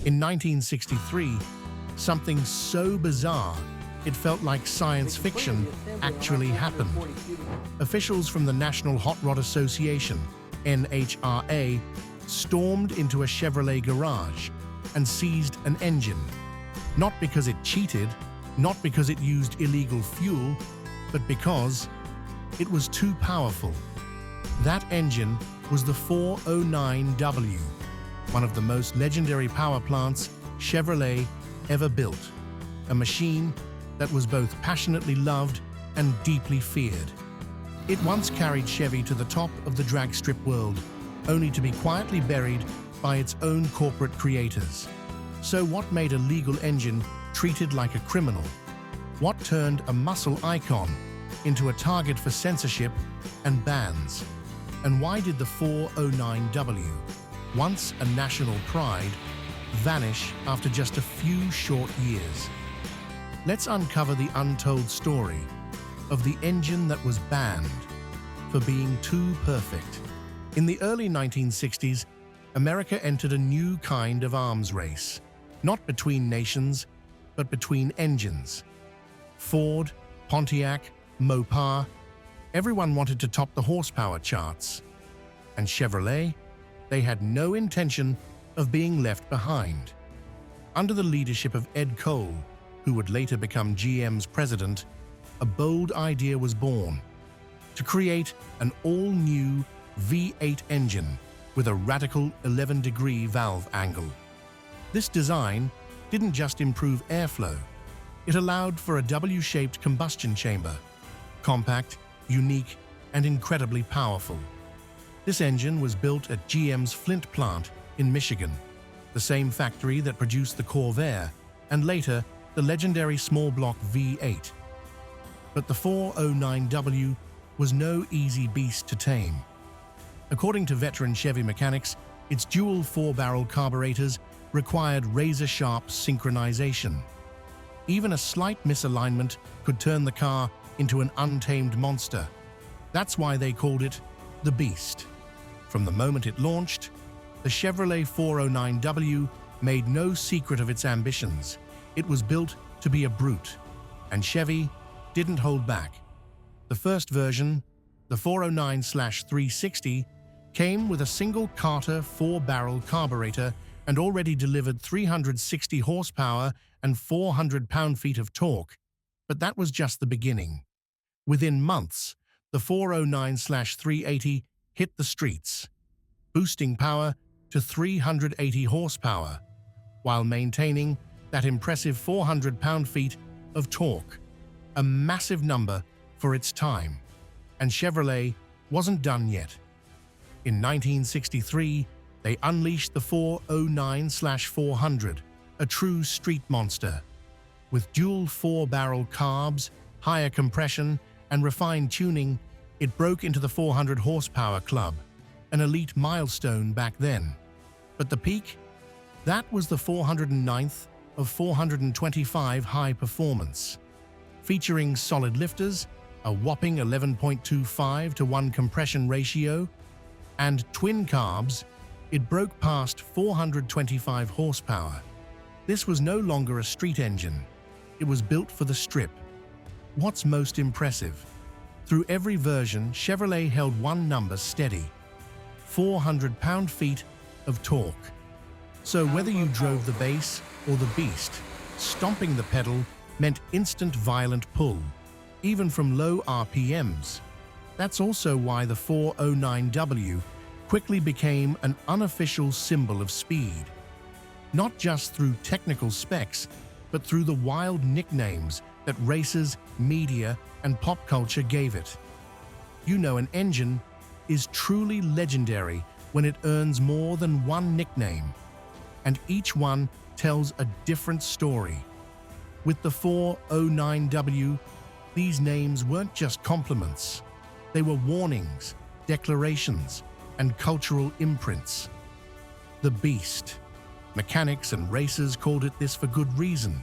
In 1963, something so bizarre it felt like science fiction actually happened. Officials from the National Hot Rod Association, NHRA, stormed into a Chevrolet garage and seized an engine. Not because it cheated, not because it used illegal fuel, but because it was too powerful. That engine was the 409W, one of the most legendary power plants Chevrolet ever built, a machine that was both passionately loved and deeply feared. It once carried Chevy to the top of the drag strip world, only to be quietly buried by its own corporate creators. So what made a legal engine treated like a criminal? What turned a muscle icon into a target for censorship and bans? And why did the 409W, once a national pride, vanish after just a few short years? Let's uncover the untold story of the engine that was banned for being too perfect. In the early 1960s, America entered a new kind of arms race, not between nations, but between engines. Ford, Pontiac, Mopar, everyone wanted to top the horsepower charts. And Chevrolet, they had no intention of being left behind. Under the leadership of Ed Cole, who would later become GM's president, a bold idea was born: to create an all-new V8 engine with a radical 11-degree valve angle. This design didn't just improve airflow, it allowed for a W-shaped combustion chamber, compact, unique, and incredibly powerful. This engine was built at GM's Flint plant in Michigan, the same factory that produced the Corvair and later the legendary small block V8. But the 409W was no easy beast to tame. According to veteran Chevy mechanics, its dual 4-barrel carburetors required razor-sharp synchronization. Even a slight misalignment could turn the car into an untamed monster. That's why they called it the Beast. From the moment it launched, the Chevrolet 409W made no secret of its ambitions. It was built to be a brute, and Chevy didn't hold back. The first version, the 409/360, came with a single Carter 4-barrel carburetor and already delivered 360 horsepower and 400 pound-feet of torque. But that was just the beginning. Within months, the 409/380 hit the streets, boosting power to 380 horsepower, while maintaining that impressive 400 pound-feet of torque, a massive number for its time. And Chevrolet wasn't done yet. In 1963, they unleashed the 409/400, a true street monster. With dual 4-barrel carbs, higher compression, and refined tuning, it broke into the 400 horsepower club, an elite milestone back then. But the peak? That was the 409th of 425 high performance. Featuring solid lifters, a whopping 11.25:1 compression ratio, and twin carbs, it broke past 425 horsepower. This was no longer a street engine. It was built for the strip. What's most impressive? Through every version, Chevrolet held one number steady: 400 pound-feet of torque. So whether you drove the base or the beast, stomping the pedal meant instant violent pull, even from low RPMs. That's also why the 409W quickly became an unofficial symbol of speed. Not just through technical specs, but through the wild nicknames that racers, media, and pop culture gave it. You know, an engine is truly legendary when it earns more than one nickname, and each one tells a different story. With the 409W, these names weren't just compliments. They were warnings, declarations, and cultural imprints. The Beast. Mechanics and racers called it this for good reason.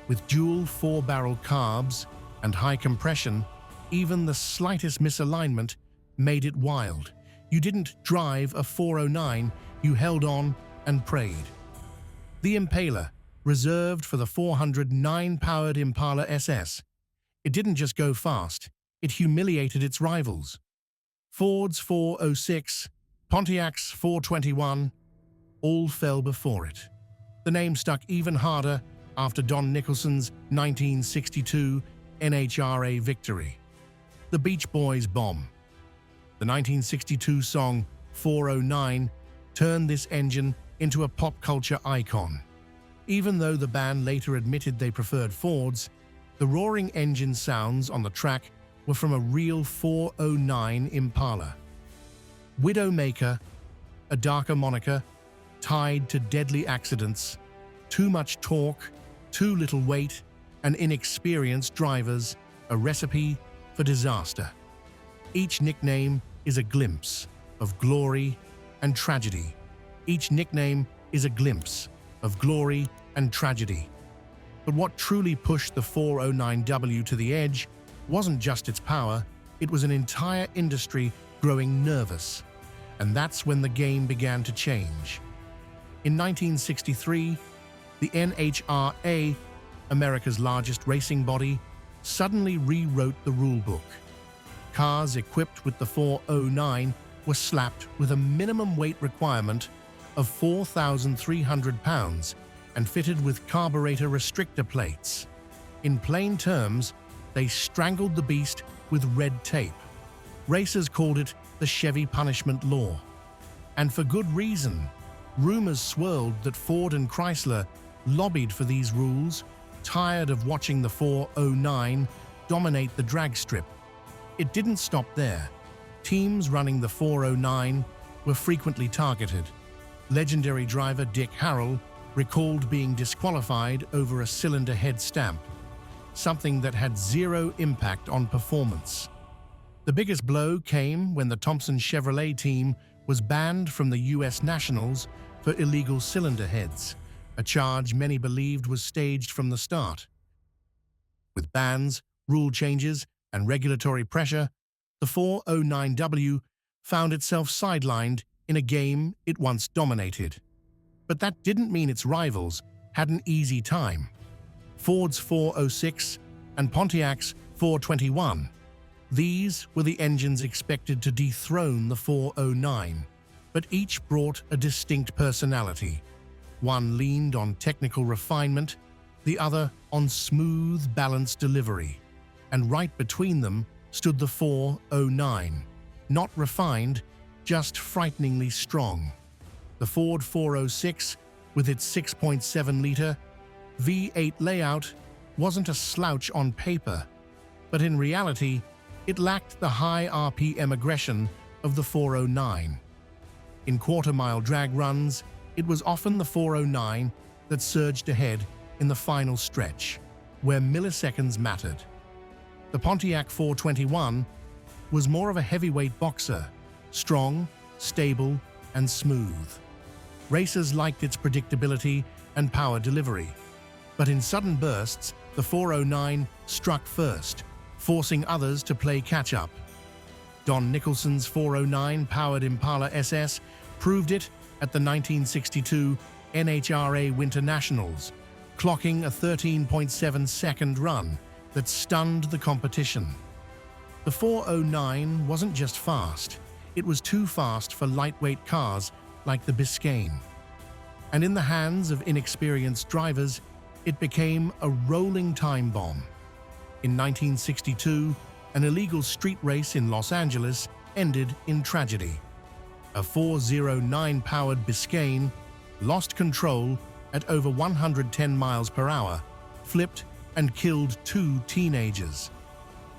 With dual 4-barrel carbs and high compression, even the slightest misalignment made it wild. You didn't drive a 409, you held on and prayed. The Impaler, reserved for the 409-powered Impaler SS. It didn't just go fast, it humiliated its rivals. Ford's 406, Pontiac's 421, all fell before it. The name stuck even harder after Don Nicholson's 1962 NHRA victory. The Beach Boys' bomb. The 1962 song 409 turned this engine into a pop culture icon. Even though the band later admitted they preferred Fords, the roaring engine sounds on the track were from a real 409 Impala. Widowmaker, a darker moniker, tied to deadly accidents, too much torque, too little weight, and inexperienced drivers, a recipe for disaster. Each nickname is a glimpse of glory and tragedy. Each nickname is a glimpse of glory and tragedy. But what truly pushed the 409W to the edge wasn't just its power, it was an entire industry growing nervous. And that's when the game began to change. In 1963, the NHRA, America's largest racing body, suddenly rewrote the rulebook. Cars equipped with the 409 were slapped with a minimum weight requirement of 4,300 pounds and fitted with carburetor restrictor plates. In plain terms, they strangled the beast with red tape. Racers called it the Chevy punishment law. And for good reason. Rumors swirled that Ford and Chrysler lobbied for these rules, tired of watching the 409 dominate the drag strip. It didn't stop there. Teams running the 409 were frequently targeted. Legendary driver Dick Harrell recalled being disqualified over a cylinder head stamp, something that had zero impact on performance. The biggest blow came when the Thompson Chevrolet team was banned from the U.S. Nationals for illegal cylinder heads, a charge many believed was staged from the start. With bans, rule changes, and regulatory pressure, the 409W found itself sidelined in a game it once dominated. But that didn't mean its rivals had an easy time. Ford's 406 and Pontiac's 421. These were the engines expected to dethrone the 409, but each brought a distinct personality. One leaned on technical refinement, the other on smooth, balanced delivery. And right between them stood the 409, not refined, just frighteningly strong. The Ford 406, with its 6.7-liter V8 layout, wasn't a slouch on paper, but in reality, it lacked the high RPM aggression of the 409. In quarter-mile drag runs, it was often the 409 that surged ahead in the final stretch, where milliseconds mattered. The Pontiac 421 was more of a heavyweight boxer, strong, stable, and smooth. Racers liked its predictability and power delivery, but in sudden bursts, the 409 struck first, forcing others to play catch-up. Don Nicholson's 409-powered Impala SS proved it at the 1962 NHRA Winter Nationals, clocking a 13.7-second run that stunned the competition. The 409 wasn't just fast, it was too fast for lightweight cars like the Biscayne. And in the hands of inexperienced drivers, it became a rolling time bomb. In 1962, an illegal street race in Los Angeles ended in tragedy. A 409-powered Biscayne lost control at over 110 miles per hour, flipped and killed 2 teenagers.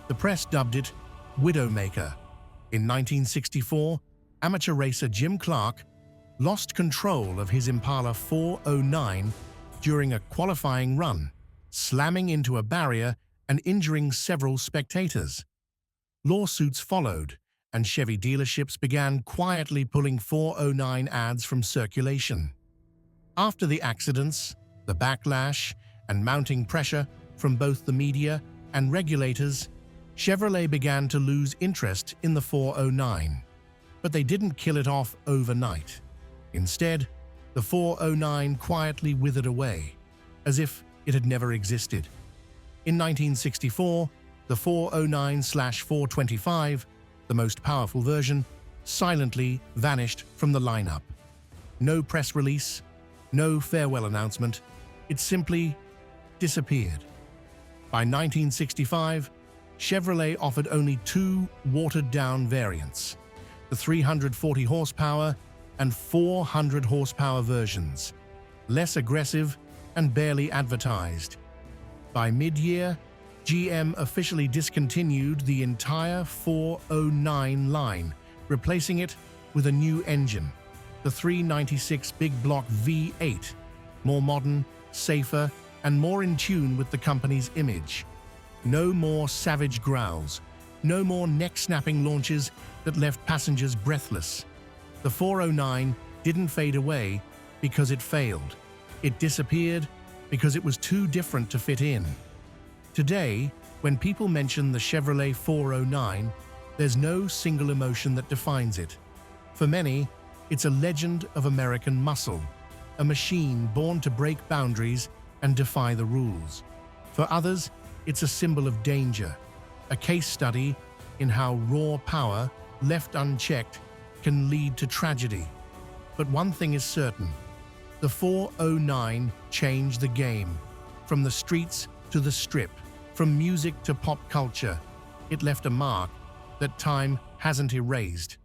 The press dubbed it Widowmaker. In 1964, amateur racer Jim Clark lost control of his Impala 409 during a qualifying run, slamming into a barrier and injuring several spectators. Lawsuits followed, and Chevy dealerships began quietly pulling 409 ads from circulation. After the accidents, the backlash, and mounting pressure from both the media and regulators, Chevrolet began to lose interest in the 409. But they didn't kill it off overnight. Instead, The 409 quietly withered away, as if it had never existed. In 1964, the 409/425, the most powerful version, silently vanished from the lineup. No press release, no farewell announcement, it simply disappeared. By 1965, Chevrolet offered only two watered-down variants, the 340 horsepower and 400 horsepower versions, less aggressive and barely advertised. By mid-year, GM officially discontinued the entire 409 line, replacing it with a new engine, the 396 Big Block V8, more modern, safer, and more in tune with the company's image. No more savage growls, no more neck-snapping launches that left passengers breathless. The 409 didn't fade away because it failed. It disappeared because it was too different to fit in. Today, when people mention the Chevrolet 409, there's no single emotion that defines it. For many, it's a legend of American muscle, a machine born to break boundaries and defy the rules. For others, it's a symbol of danger, a case study in how raw power, left unchecked, can lead to tragedy. But one thing is certain, the 409 changed the game. From the streets to the strip, from music to pop culture, it left a mark that time hasn't erased.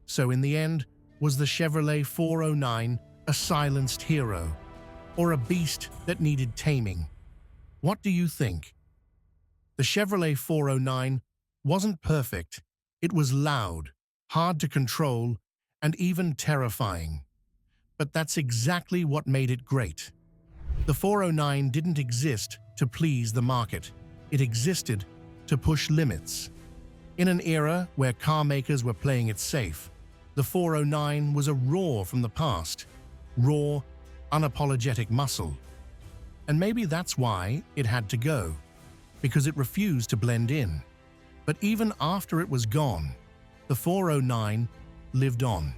So in the end, was the Chevrolet 409 a silenced hero, or a beast that needed taming? What do you think? The Chevrolet 409 wasn't perfect. It was loud, hard to control, and even terrifying. But that's exactly what made it great. The 409 didn't exist to please the market. It existed to push limits. In an era where car makers were playing it safe, the 409 was a roar from the past. Raw, unapologetic muscle. And maybe that's why it had to go, because it refused to blend in. But even after it was gone, the 409 lived on.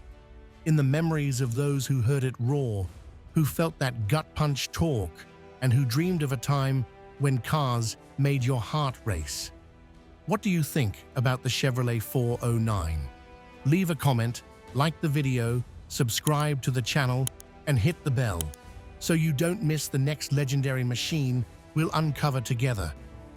In the memories of those who heard it roar, who felt that gut-punch torque, and who dreamed of a time when cars made your heart race. What do you think about the Chevrolet 409? Leave a comment, like the video, subscribe to the channel, and hit the bell so you don't miss the next legendary machine we'll uncover together.